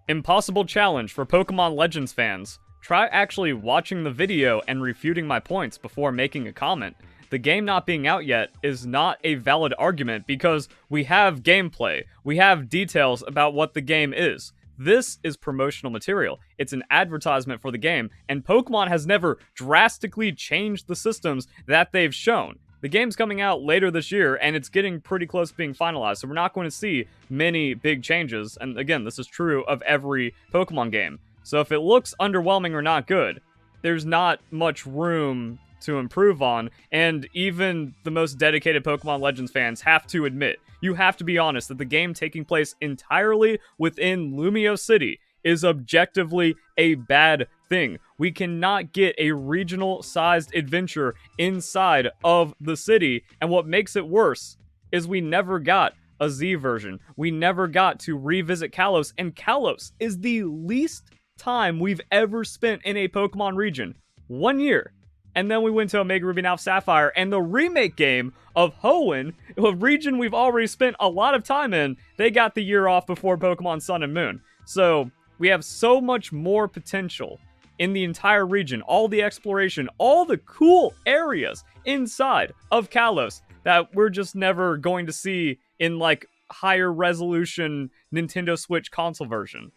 Impossible challenge for Pokémon Legends fans. Try actually watching the video and refuting my points before making a comment. The game not being out yet is not a valid argument because we have gameplay, we have details about what the game is. This is promotional material. It's an advertisement for the game, and Pokemon has never drastically changed the systems that they've shown. The game's coming out later this year, and it's getting pretty close to being finalized, so we're not going to see many big changes. And again, this is true of every Pokemon game. So if it looks underwhelming or not good, there's not much room to improve on, and even the most dedicated Pokemon Legends fans have to admit, you have to be honest, that the game taking place entirely within Lumiose City is objectively a bad thing. We cannot get a regional-sized adventure inside of the city, and what makes it worse is we never got a Z version. We never got to revisit Kalos, and Kalos is the least time we've ever spent in a Pokemon region. 1 year. And then we went to Omega Ruby and Alpha Sapphire, and the remake game of Hoenn, a region we've already spent a lot of time in, they got the year off before Pokemon Sun and Moon. So we have so much more potential in the entire region, all the exploration, all the cool areas inside of Kalos that we're just never going to see in like higher resolution Nintendo Switch console version.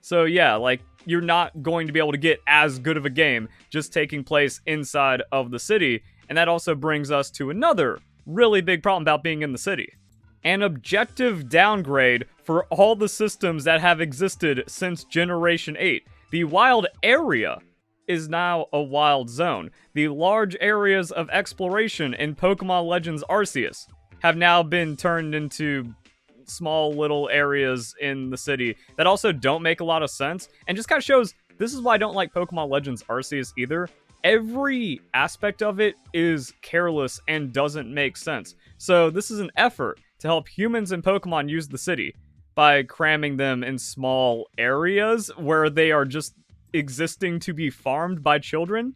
So yeah, like, you're not going to be able to get as good of a game just taking place inside of the city. And that also brings us to another really big problem about being in the city. An objective downgrade for all the systems that have existed since Generation 8. The wild area is now a wild zone. The large areas of exploration in Pokémon Legends Arceus have now been turned into small little areas in the city that also don't make a lot of sense, and just kind of shows this is why I don't like Pokemon Legends Arceus either. Every aspect of it is careless and doesn't make sense. So this is an effort to help humans and Pokemon use the city by cramming them in small areas where they are just existing to be farmed by children.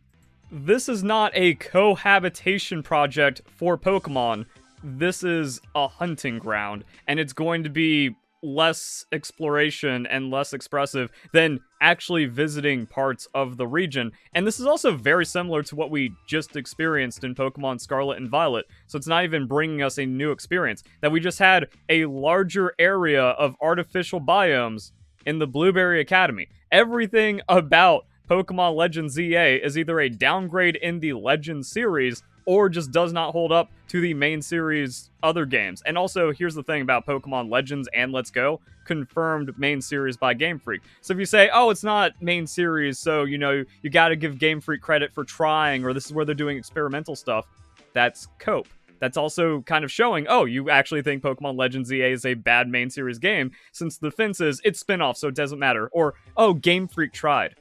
This is not a cohabitation project for Pokemon. This is a hunting ground, and it's going to be less exploration and less expressive than actually visiting parts of the region. And this is also very similar to what we just experienced in Pokemon Scarlet and Violet, so it's not even bringing us a new experience. That we just had a larger area of artificial biomes in the Blueberry Academy. Everything about Pokemon Legends ZA is either a downgrade in the Legends series or just does not hold up to the main series other games. And also, here's the thing about Pokemon Legends and Let's Go, confirmed main series by Game Freak. So if you say, oh, it's not main series, so, you know, you gotta give Game Freak credit for trying, or this is where they're doing experimental stuff, that's cope. That's also kind of showing, oh, you actually think Pokemon Legends ZA is a bad main series game, since the defense is, it's spin-off, so it doesn't matter. Or, oh, Game Freak tried.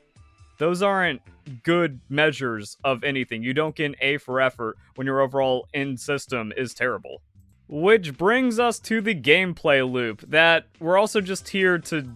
Those aren't good measures of anything. You don't get an A for effort when your overall end system is terrible. Which brings us to the gameplay loop, that we're also just here to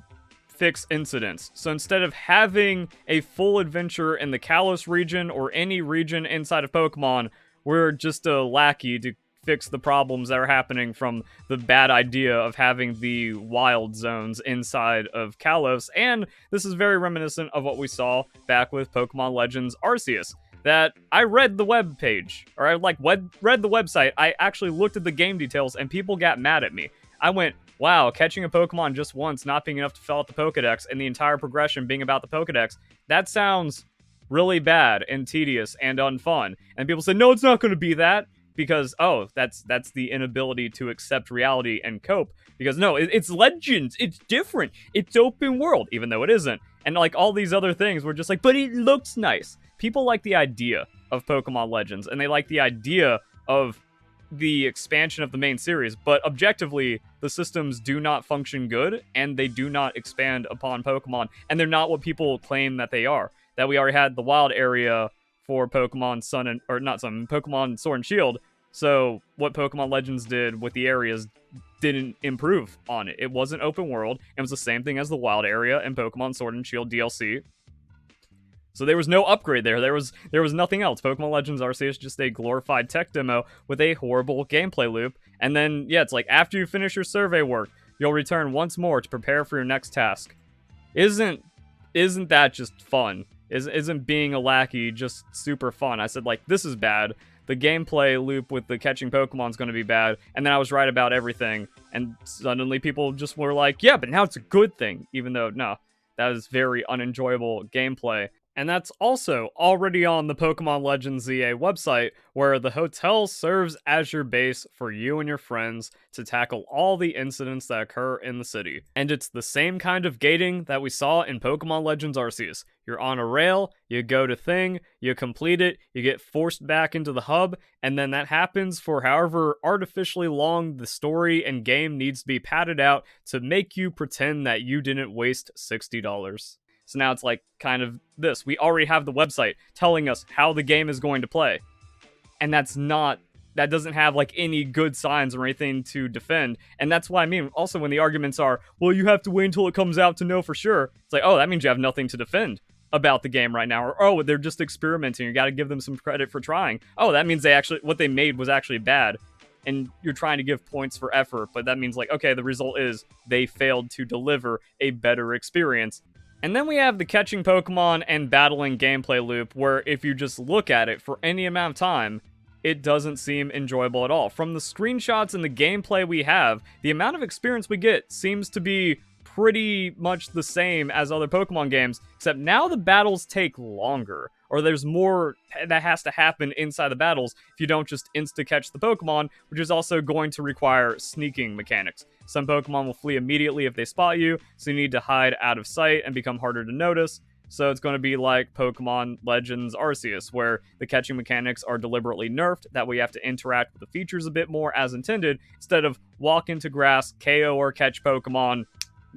fix incidents. So instead of having a full adventure in the Kalos region or any region inside of Pokemon, we're just a lackey to fix the problems that are happening from the bad idea of having the wild zones inside of Kalos. And this is very reminiscent of what we saw back with Pokemon Legends Arceus. That I read the web page, or I read the website. I actually looked at the game details, and people got mad at me. I went, wow, catching a Pokemon just once not being enough to fill out the Pokedex, and the entire progression being about the Pokedex, that sounds really bad and tedious and unfun. And people said, no, it's not going to be that. Because, oh, that's the inability to accept reality and cope. Because, no, it's Legends. It's different. It's open world, even though it isn't. And, like, all these other things, we're just like, but it looks nice. People like the idea of Pokemon Legends, and they like the idea of the expansion of the main series. But, objectively, the systems do not function good, and they do not expand upon Pokemon. And they're not what people claim that they are. That we already had the wild area for Pokemon Sun and, or not Sun, Pokemon Sword and Shield. So what Pokemon Legends did with the areas didn't improve on it. It wasn't open world. It was the same thing as the wild area in Pokemon Sword and Shield DLC. So there was no upgrade there. There was nothing else. Pokemon Legends Arceus is just a glorified tech demo with a horrible gameplay loop. And then, yeah, it's like after you finish your survey work, you'll return once more to prepare for your next task. Isn't that just fun? Isn't being a lackey just super fun? I said, like, this is bad. The gameplay loop with the catching Pokemon is going to be bad. And then I was right about everything. And suddenly people just were like, yeah, but now it's a good thing. Even though, no, that is very unenjoyable gameplay. And that's also already on the Pokémon Legends ZA website, where the hotel serves as your base for you and your friends to tackle all the incidents that occur in the city. And it's the same kind of gating that we saw in Pokémon Legends Arceus. You're on a rail, you go to thing, you complete it, you get forced back into the hub, and then that happens for however artificially long the story and game needs to be padded out to make you pretend that you didn't waste $60. So now it's like kind of this. We already have the website telling us how the game is going to play. And that doesn't have like any good signs or anything to defend. And that's why I mean, also when the arguments are, well, you have to wait until it comes out to know for sure. It's like, oh, that means you have nothing to defend about the game right now. Or, oh, they're just experimenting. You got to give them some credit for trying. Oh, that means what they made was actually bad. And you're trying to give points for effort. But that means like, okay, the result is they failed to deliver a better experience. And then we have the catching Pokemon and battling gameplay loop, where if you just look at it for any amount of time, it doesn't seem enjoyable at all. From the screenshots and the gameplay we have, the amount of experience we get seems to be pretty much the same as other Pokemon games, except now the battles take longer, or there's more that has to happen inside the battles if you don't just insta-catch the Pokemon, which is also going to require sneaking mechanics. Some Pokemon will flee immediately if they spot you, so you need to hide out of sight and become harder to notice. So it's going to be like Pokemon Legends Arceus, where the catching mechanics are deliberately nerfed, that way you have to interact with the features a bit more as intended, instead of walk into grass, KO or catch Pokemon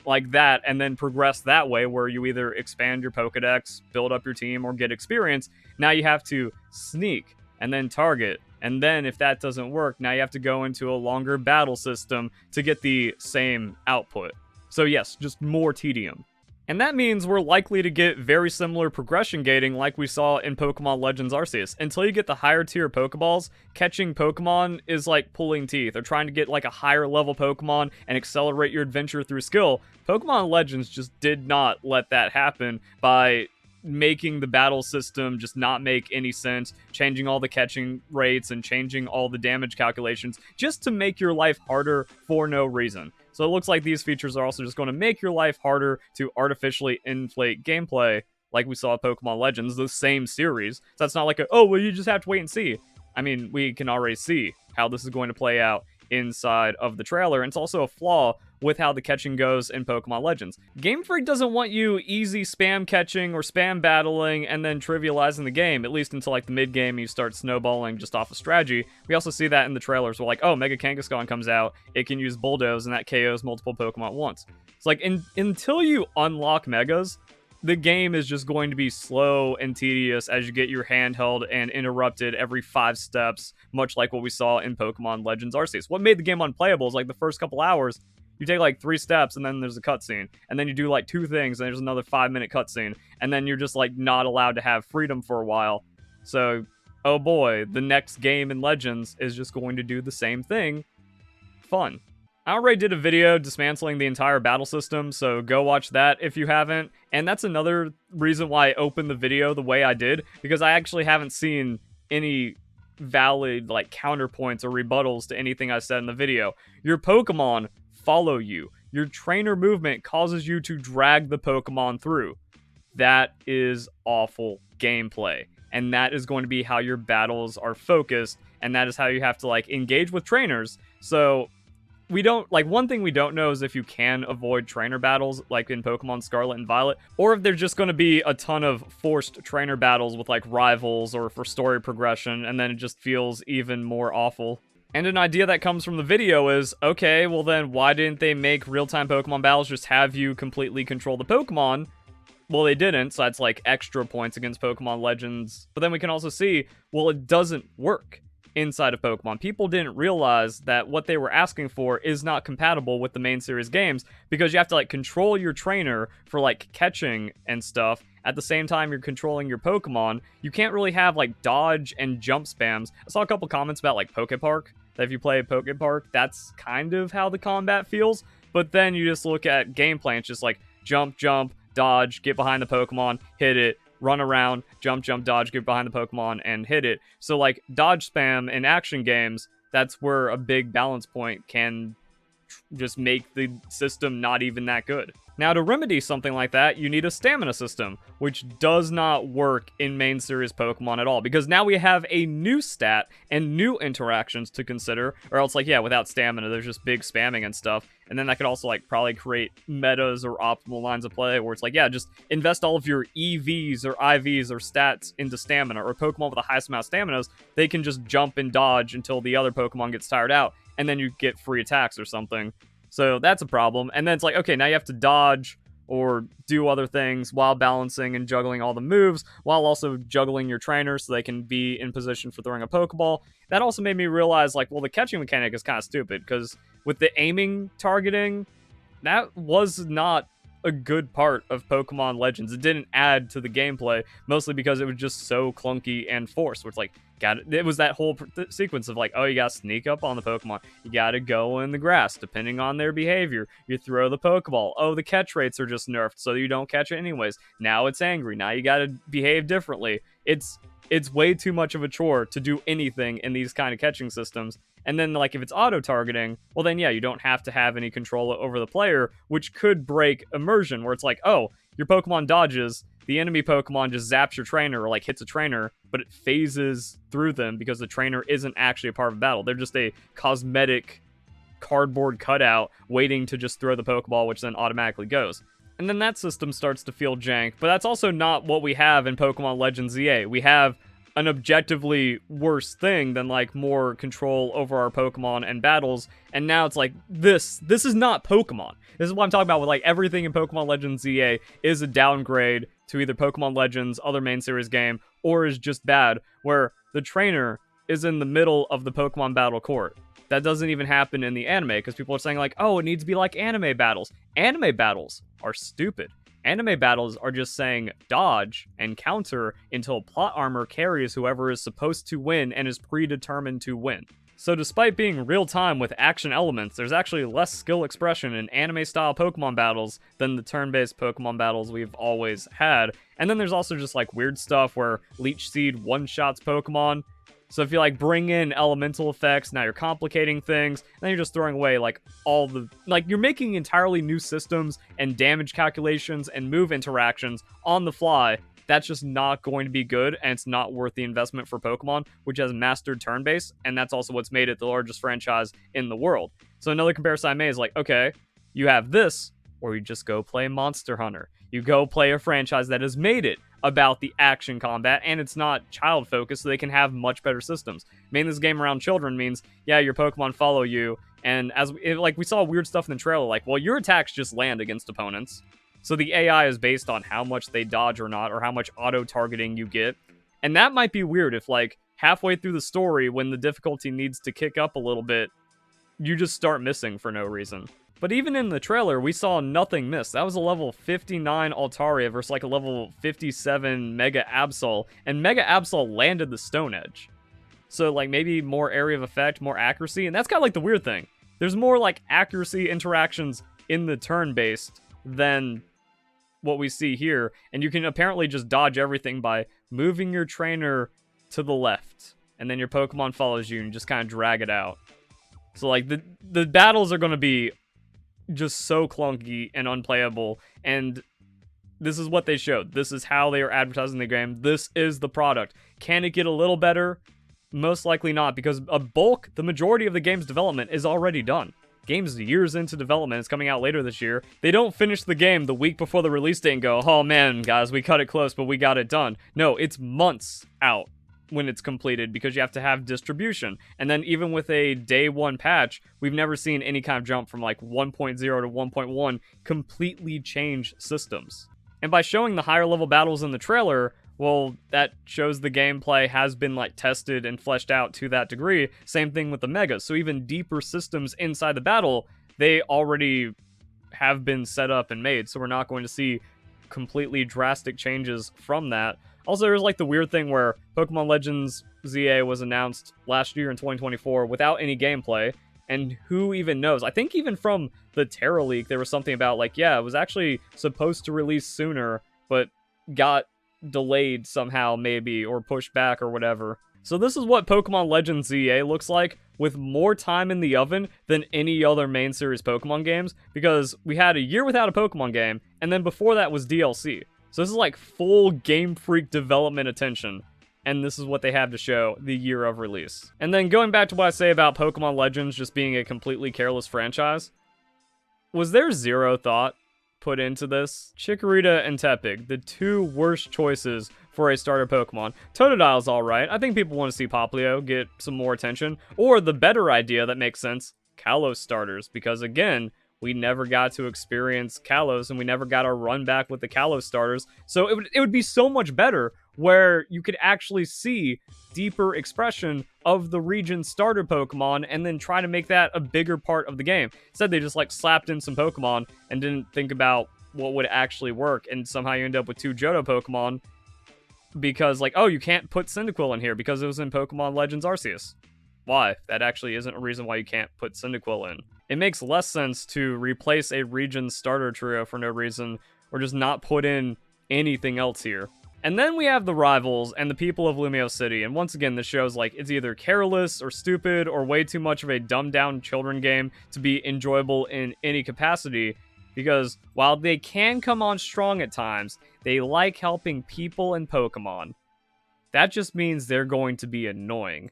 like that, and then progress that way, where you either expand your Pokedex, build up your team, or get experience. Now you have to sneak, and then target, and then if that doesn't work, now you have to go into a longer battle system to get the same output. So yes, just more tedium. And that means we're likely to get very similar progression gating like we saw in Pokemon Legends Arceus. Until you get the higher tier Pokeballs, catching Pokemon is like pulling teeth, or trying to get like a higher level Pokemon and accelerate your adventure through skill. Pokemon Legends just did not let that happen by making the battle system just not make any sense, changing all the catching rates and changing all the damage calculations just to make your life harder for no reason. So it looks like these features are also just going to make your life harder to artificially inflate gameplay, like we saw in Pokemon Legends, the same series. So that's not like oh, well, you just have to wait and see. I mean, we can already see how this is going to play out inside of the trailer, and it's also a flaw with how the catching goes in Pokemon Legends. Game Freak doesn't want you easy spam catching or spam battling and then trivializing the game, at least until like the mid-game you start snowballing just off of strategy. We also see that in the trailers where like, oh, Mega Kangaskhan comes out, it can use Bulldoze, and that KOs multiple Pokemon at once. It's like, until you unlock Megas, the game is just going to be slow and tedious as you get your handheld and interrupted every 5 steps, much like what we saw in Pokemon Legends Arceus. What made the game unplayable is like the first couple hours, you take like 3 steps and then there's a cutscene, and then you do like 2 things and there's another 5-minute cutscene, and then you're just like not allowed to have freedom for a while. So, oh boy, the next game in Legends is just going to do the same thing. Fun. I already did a video dismantling the entire battle system, so go watch that if you haven't. And that's another reason why I opened the video the way I did, because I actually haven't seen any valid like counterpoints or rebuttals to anything I said in the video. Your Pokemon follow you. Your trainer movement causes you to drag the Pokemon through. That is awful gameplay. And that is going to be how your battles are focused, and that is how you have to like engage with trainers. So we don't, like, one thing we don't know is if you can avoid trainer battles, like in Pokemon Scarlet and Violet, or if there's just going to be a ton of forced trainer battles with, like, rivals or for story progression, and then it just feels even more awful. And an idea that comes from the video is, okay, well then, why didn't they make real-time Pokemon battles just have you completely control the Pokemon? Well, they didn't, so that's, like, extra points against Pokemon Legends. But then we can also see, well, it doesn't work inside of Pokemon. People didn't realize that what they were asking for is not compatible with the main series games, because you have to like control your trainer for like catching and stuff. At the same time you're controlling your Pokemon. You can't really have like dodge and jump spams. I saw a couple comments about like Pokepark, that if you play Pokepark, that's kind of how the combat feels. But then you just look at gameplay and it's just like jump, jump, dodge, get behind the Pokemon, hit it, run around, jump, dodge, get behind the Pokemon, and hit it. So, like, dodge spam in action games, that's where a big balance point can just make the system not even that good. Now, to remedy something like that, you need a stamina system, which does not work in main series Pokemon at all, because now we have a new stat and new interactions to consider, or else, like, yeah, without stamina, there's just big spamming and stuff, and then that could also, like, probably create metas or optimal lines of play, where it's like, yeah, just invest all of your EVs or IVs or stats into stamina, or Pokemon with the highest amount of staminas, they can just jump and dodge until the other Pokemon gets tired out, and then you get free attacks or something. So that's a problem. And then it's like, okay, now you have to dodge or do other things while balancing and juggling all the moves, while also juggling your trainer so they can be in position for throwing a Pokeball. That also made me realize, like, well, the catching mechanic is kind of stupid, because with the aiming targeting, that was not a good part of Pokemon Legends. It didn't add to the gameplay, mostly because it was just so clunky and forced, where it's like, it was that whole sequence of like, oh, you gotta sneak up on the Pokemon, you gotta go in the grass, depending on their behavior, you throw the Pokeball, oh, the catch rates are just nerfed, so you don't catch it anyways, now it's angry, now you gotta behave differently. It's way too much of a chore to do anything in these kind of catching systems. And then, like, if it's auto-targeting, well then, yeah, you don't have to have any control over the player, which could break immersion, where it's like, oh, your Pokemon dodges, the enemy Pokemon just zaps your trainer or, like, hits a trainer, but it phases through them because the trainer isn't actually a part of the battle. They're just a cosmetic cardboard cutout waiting to just throw the Pokeball, which then automatically goes. And then that system starts to feel jank, but that's also not what we have in Pokémon Legends ZA. We have an objectively worse thing than, like, more control over our Pokemon and battles, and now it's like, this is not Pokemon. This is what I'm talking about with, like, everything in Pokemon Legends ZA is a downgrade to either Pokemon Legends, other main series game, or is just bad, where the trainer is in the middle of the Pokemon battle court. That doesn't even happen in the anime, because people are saying, like, oh, it needs to be like anime battles. Anime battles are stupid. Anime battles are just saying dodge and counter until plot armor carries whoever is supposed to win and is predetermined to win. So despite being real-time with action elements, there's actually less skill expression in anime-style Pokemon battles than the turn-based Pokemon battles we've always had. And then there's also just, like, weird stuff where Leech Seed one-shots Pokemon. So if you, like, bring in elemental effects, now you're complicating things, and then you're just throwing away, like, all the... Like, you're making entirely new systems and damage calculations and move interactions on the fly. That's just not going to be good, and it's not worth the investment for Pokemon, which has mastered turn-based, and that's also what's made it the largest franchise in the world. So another comparison I made is like, okay, you have this, or you just go play Monster Hunter. You go play a franchise that has made it about the action combat, and it's not child-focused, so they can have much better systems. Making this game around children means, yeah, your Pokemon follow you, and as we saw weird stuff in the trailer, like, well, your attacks just land against opponents. So the AI is based on how much they dodge or not, or how much auto-targeting you get. And that might be weird if, like, halfway through the story, when the difficulty needs to kick up a little bit, you just start missing for no reason. But even in the trailer, we saw nothing miss. That was a level 59 Altaria versus, like, a level 57 Mega Absol, and Mega Absol landed the Stone Edge. So, like, maybe more area of effect, more accuracy, and that's kind of like the weird thing. There's more, like, accuracy interactions in the turn-based than what we see here, and you can apparently just dodge everything by moving your trainer to the left, and then your Pokemon follows you and you just kind of drag it out. So, like, the battles are going to be just so clunky and unplayable, and this is what they showed. This is how they are advertising the game. This is the product. Can it get a little better? Most likely not, because the majority of the game's development is already done. Game's years into development, it's coming out later this year. They don't finish the game the week before the release date and go, oh man, guys, we cut it close, but we got it done. No, it's months out when it's completed, because you have to have distribution. And then even with a day one patch, we've never seen any kind of jump from like 1.0 to 1.1 completely change systems. And by showing the higher level battles in the trailer, well, that shows the gameplay has been, like, tested and fleshed out to that degree. Same thing with the Megas. So even deeper systems inside the battle, they already have been set up and made. So we're not going to see completely drastic changes from that. Also, there's, like, the weird thing where Pokemon Legends ZA was announced last year in 2024 without any gameplay. And who even knows? I think even from the Terra leak, there was something about like, yeah, it was actually supposed to release sooner, but got delayed somehow maybe, or pushed back or whatever. So this is what Pokémon Legends ZA looks like, with more time in the oven than any other main series Pokemon games, because we had a year without a Pokemon game, and then before that was DLC. So this is like full Game Freak development attention, and this is what they have to show the year of release. And then going back to what I say about Pokemon Legends just being a completely careless franchise, was there zero thought put into this? Chikorita and Tepig, the two worst choices for a starter Pokemon. Totodile's alright. I think people want to see Popplio get some more attention. Or the better idea that makes sense, Kalos starters. Because again, we never got to experience Kalos, and we never got our run back with the Kalos starters. So it would be so much better where you could actually see deeper expression of the region's starter Pokemon and then try to make that a bigger part of the game. Instead, they just like slapped in some Pokemon and didn't think about what would actually work, and somehow you end up with two Johto Pokemon because like, oh, you can't put Cyndaquil in here because it was in Pokemon Legends Arceus. Why? That actually isn't a reason why you can't put Cyndaquil in. It makes less sense to replace a region starter trio for no reason, or just not put in anything else here. And then we have the rivals and the people of Lumiose City, and once again, this shows like it's either careless or stupid or way too much of a dumbed down children game to be enjoyable in any capacity, because while they can come on strong at times, they like helping people and Pokemon. That just means they're going to be annoying.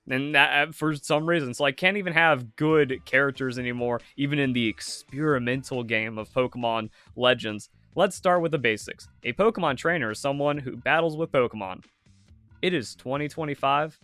And that, for some reason, so I can't even have good characters anymore, even in the experimental game of Pokemon Legends. Let's start with the basics. A Pokemon trainer is someone who battles with Pokemon. It is 2025.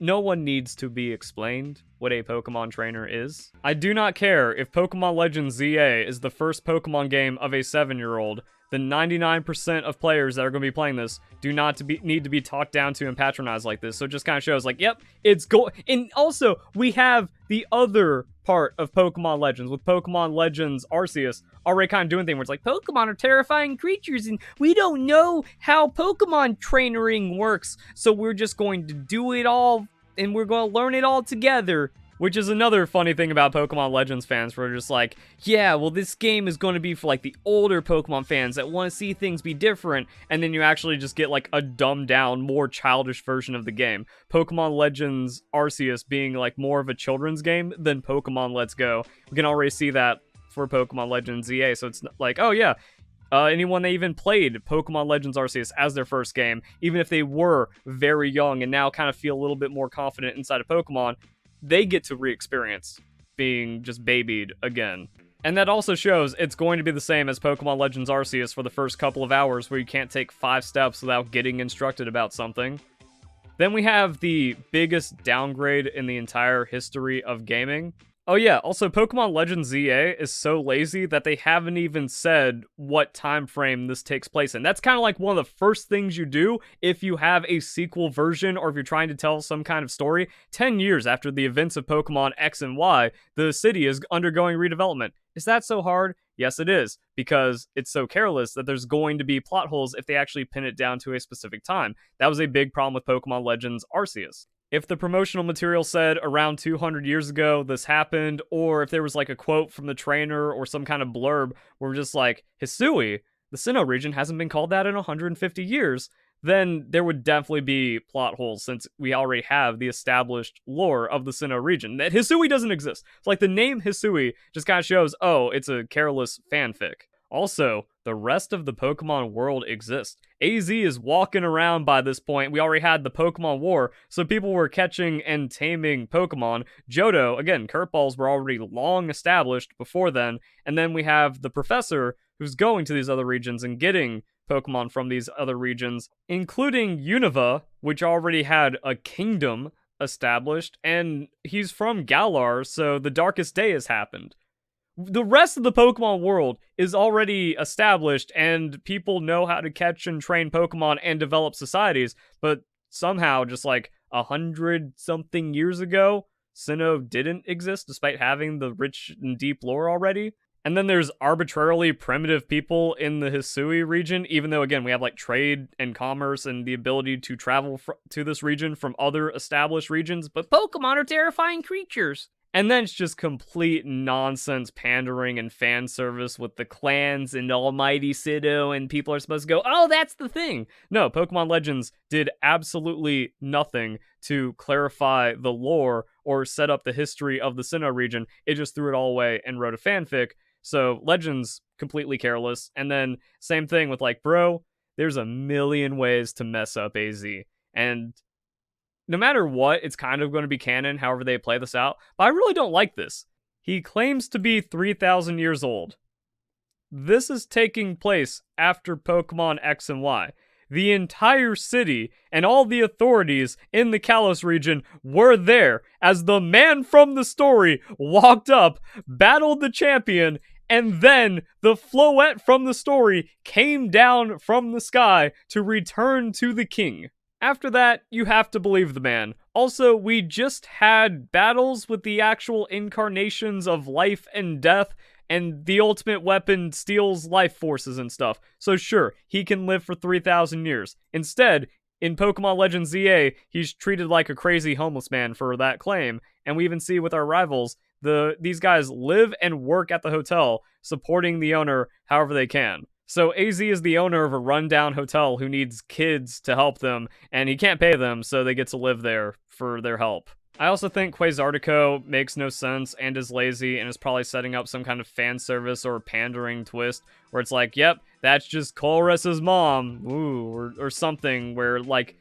No one needs to be explained what a Pokemon trainer is. I do not care if Pokemon Legends ZA is the first Pokemon game of a 7-year-old. The 99% of players that are going to be playing this do not need to be talked down to and patronized like this. So it just kind of shows like, yep, it's and also, we have the other part of Pokemon Legends with Pokemon Legends Arceus already kind of doing thing where it's like, Pokemon are terrifying creatures and we don't know how Pokemon trainering works. So we're just going to do it all and we're going to learn it all together. Which is another funny thing about Pokemon Legends fans, where they're just like, yeah, well, this game is going to be for, like, the older Pokemon fans that want to see things be different, and then you actually just get, like, a dumbed-down, more childish version of the game. Pokemon Legends Arceus being, like, more of a children's game than Pokemon Let's Go. We can already see that for Pokemon Legends ZA, so it's like, oh, yeah, anyone that even played Pokemon Legends Arceus as their first game, even if they were very young and now kind of feel a little bit more confident inside of Pokemon, they get to re-experience being just babied again. And that also shows it's going to be the same as Pokemon Legends Arceus for the first couple of hours, where you can't take 5 steps without getting instructed about something. Then we have the biggest downgrade in the entire history of gaming. Oh yeah, also Pokemon Legends ZA is so lazy that they haven't even said what time frame this takes place in. That's kind of like one of the first things you do if you have a sequel version or if you're trying to tell some kind of story. 10 years after the events of Pokemon X and Y, the city is undergoing redevelopment. Is that so hard? Yes, it is, because it's so careless that there's going to be plot holes if they actually pin it down to a specific time. That was a big problem with Pokemon Legends Arceus. If the promotional material said around 200 years ago this happened, or if there was like a quote from the trainer or some kind of blurb where we're just like, Hisui, the Sinnoh region hasn't been called that in 150 years, then there would definitely be plot holes, since we already have the established lore of the Sinnoh region. That Hisui doesn't exist. It's like the name Hisui just kind of shows, oh, it's a careless fanfic. Also, the rest of the Pokemon world exists. AZ is walking around by this point. We already had the Pokemon War, so people were catching and taming Pokemon. Johto, again, Curtballs were already long established before then. And then we have the Professor, who's going to these other regions and getting Pokemon from these other regions, including Unova, which already had a kingdom established, and he's from Galar, so the Darkest Day has happened. The rest of the Pokemon world is already established, and people know how to catch and train Pokemon and develop societies, but somehow, just like 100-something years ago, Sinnoh didn't exist, despite having the rich and deep lore already. And then there's arbitrarily primitive people in the Hisui region, even though, again, we have like trade and commerce and the ability to travel to this region from other established regions, but Pokemon are terrifying creatures. And then it's just complete nonsense pandering and fan service with the clans and Almighty Sido, and people are supposed to go, oh, that's the thing. No, Pokemon Legends did absolutely nothing to clarify the lore or set up the history of the Sinnoh region. It just threw it all away and wrote a fanfic. So Legends, completely careless. And then same thing with like, bro, there's a million ways to mess up AZ. And no matter what, it's kind of going to be canon, however they play this out. But I really don't like this. He claims to be 3,000 years old. This is taking place after Pokemon X and Y. The entire city and all the authorities in the Kalos region were there as the man from the story walked up, battled the champion, and then the Floette from the story came down from the sky to return to the king. After that, you have to believe the man. Also, we just had battles with the actual incarnations of life and death, and the ultimate weapon steals life forces and stuff. So sure, he can live for 3,000 years. Instead, in Pokemon Legends ZA, he's treated like a crazy homeless man for that claim, and we even see with our rivals, these guys live and work at the hotel, supporting the owner however they can. So AZ is the owner of a rundown hotel who needs kids to help them, and he can't pay them, so they get to live there for their help. I also think Quasartico makes no sense and is lazy and is probably setting up some kind of fan service or pandering twist where it's like, yep, that's just Colress's mom, ooh, or something where like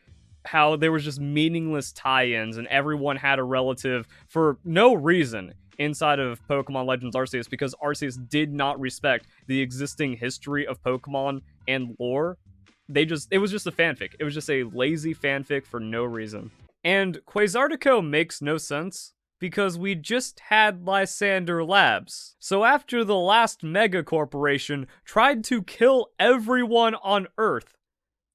how there was just meaningless tie-ins and everyone had a relative for no reason inside of Pokemon Legends Arceus because Arceus did not respect the existing history of Pokemon and lore. It was just a fanfic. It was just a lazy fanfic for no reason. And Quasartico makes no sense because we just had Lysander Labs. So after the last mega corporation tried to kill everyone on Earth,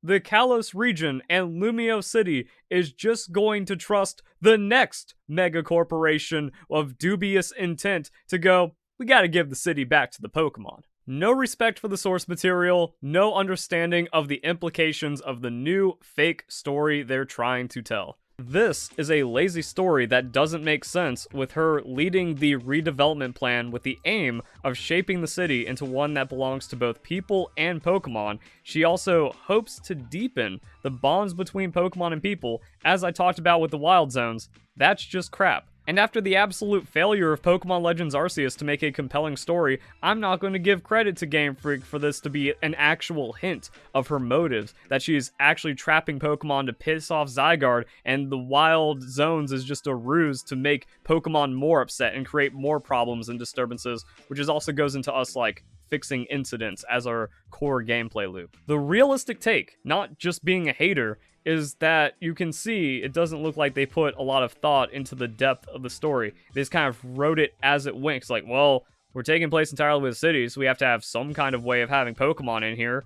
the Kalos region and Lumiose City is just going to trust the next mega corporation of dubious intent to go, we gotta give the city back to the Pokemon. No respect for the source material, no understanding of the implications of the new fake story they're trying to tell. This is a lazy story that doesn't make sense with her leading the redevelopment plan with the aim of shaping the city into one that belongs to both people and Pokemon. She also hopes to deepen the bonds between Pokemon and people, as I talked about with the Wild Zones. That's just crap. And after the absolute failure of Pokemon Legends Arceus to make a compelling story, I'm not going to give credit to Game Freak for this to be an actual hint of her motives, that she's actually trapping Pokemon to piss off Zygarde, and the Wild Zones is just a ruse to make Pokemon more upset and create more problems and disturbances, which is also goes into us, like, fixing incidents as our core gameplay loop. The realistic take, not just being a hater, is that you can see it doesn't look like they put a lot of thought into the depth of the story. They just kind of wrote it as it went. It's like, well, we're taking place entirely with cities, so we have to have some kind of way of having Pokemon in here.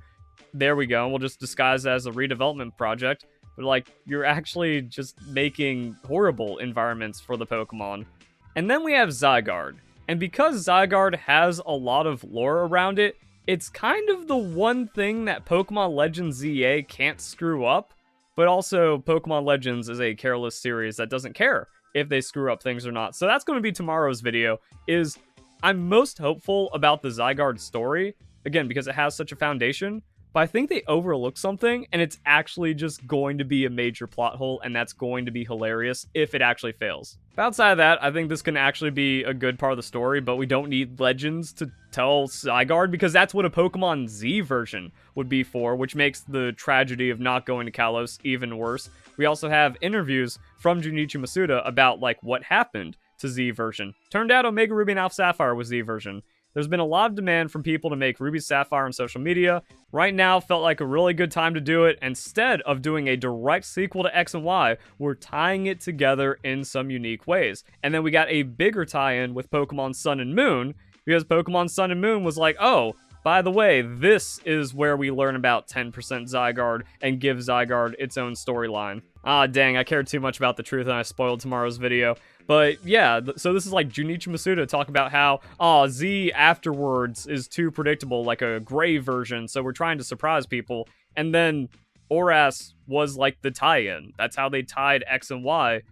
There we go. We'll just disguise it as a redevelopment project. But, like, you're actually just making horrible environments for the Pokemon. And then we have Zygarde. And because Zygarde has a lot of lore around it, it's kind of the one thing that Pokemon Legends ZA can't screw up. But also, Pokemon Legends is a careless series that doesn't care if they screw up things or not. So that's going to be tomorrow's video, is I'm most hopeful about the Zygarde story, again, because it has such a foundation, but I think they overlook something, and it's actually just going to be a major plot hole, and that's going to be hilarious if it actually fails. But outside of that, I think this can actually be a good part of the story, but we don't need Legends to tell Zygarde, because that's what a Pokemon Z version would be for, which makes the tragedy of not going to Kalos even worse. We also have interviews from Junichi Masuda about, like, what happened to Z version. Turned out Omega Ruby and Alpha Sapphire was Z version. There's been a lot of demand from people to make Ruby Sapphire on social media. Right now felt like a really good time to do it. Instead of doing a direct sequel to X and Y, we're tying it together in some unique ways. And then we got a bigger tie-in with Pokemon Sun and Moon, because Pokemon Sun and Moon was like, oh, by the way, this is where we learn about 10% Zygarde and give Zygarde its own storyline. Ah, dang, I cared too much about the truth and I spoiled tomorrow's video. But yeah, so this is like Junichi Masuda talk about how, Z afterwards is too predictable, like a gray version, so we're trying to surprise people. And then Oras was like the tie-in. That's how they tied X and Y.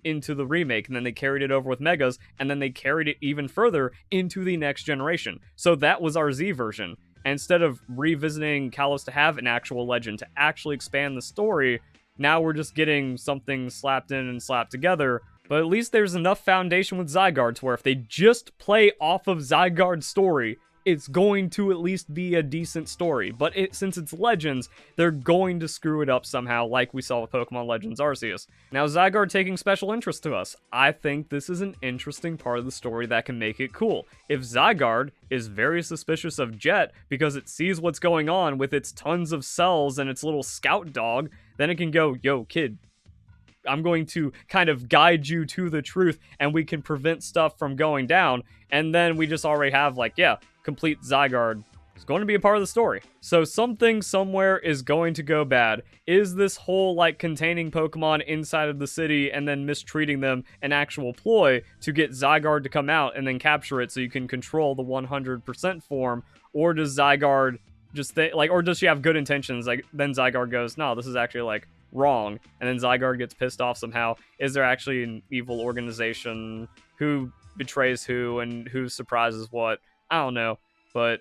into the remake, and then they carried it over with Megas, and then they carried it even further into the next generation. So that was our Z version. And instead of revisiting Kalos to have an actual legend, to actually expand the story, now we're just getting something slapped in and slapped together. But at least there's enough foundation with Zygarde to where if they just play off of Zygarde's story, it's going to at least be a decent story. But since it's Legends, they're going to screw it up somehow, like we saw with Pokemon Legends Arceus. Now, Zygarde taking special interest to us. I think this is an interesting part of the story that can make it cool. If Zygarde is very suspicious of Jet because it sees what's going on with its tons of cells and its little scout dog, then it can go, yo, kid, I'm going to kind of guide you to the truth, and we can prevent stuff from going down. And then we just already have, like, yeah, complete Zygarde is going to be a part of the story. So something somewhere is going to go bad. Is this whole, like, containing Pokemon inside of the city and then mistreating them an actual ploy to get Zygarde to come out and then capture it so you can control the 100% form? Or does Zygarde just think, like, or does she have good intentions? Like, then Zygarde goes, no, this is actually, like, wrong, and then Zygarde gets pissed off somehow. Is there actually an evil organization? Who betrays who and who surprises what? I don't know, but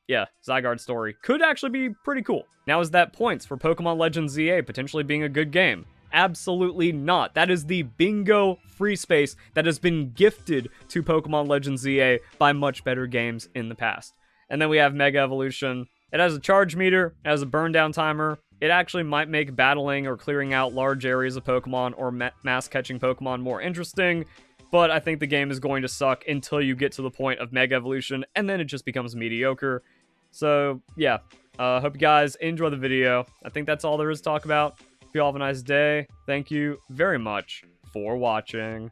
yeah, Zygarde's story could actually be pretty cool. Now, is that points for Pokemon Legends ZA potentially being a good game? Absolutely not. That is the bingo free space that has been gifted to Pokemon Legends ZA by much better games in the past. And then we have Mega Evolution. It has a charge meter, it has a burn down timer. It actually might make battling or clearing out large areas of Pokemon or mass catching Pokemon more interesting, but I think the game is going to suck until you get to the point of Mega Evolution, and then it just becomes mediocre. So, yeah, hope you guys enjoy the video. I think that's all there is to talk about. Hope you all have a nice day. Thank you very much for watching.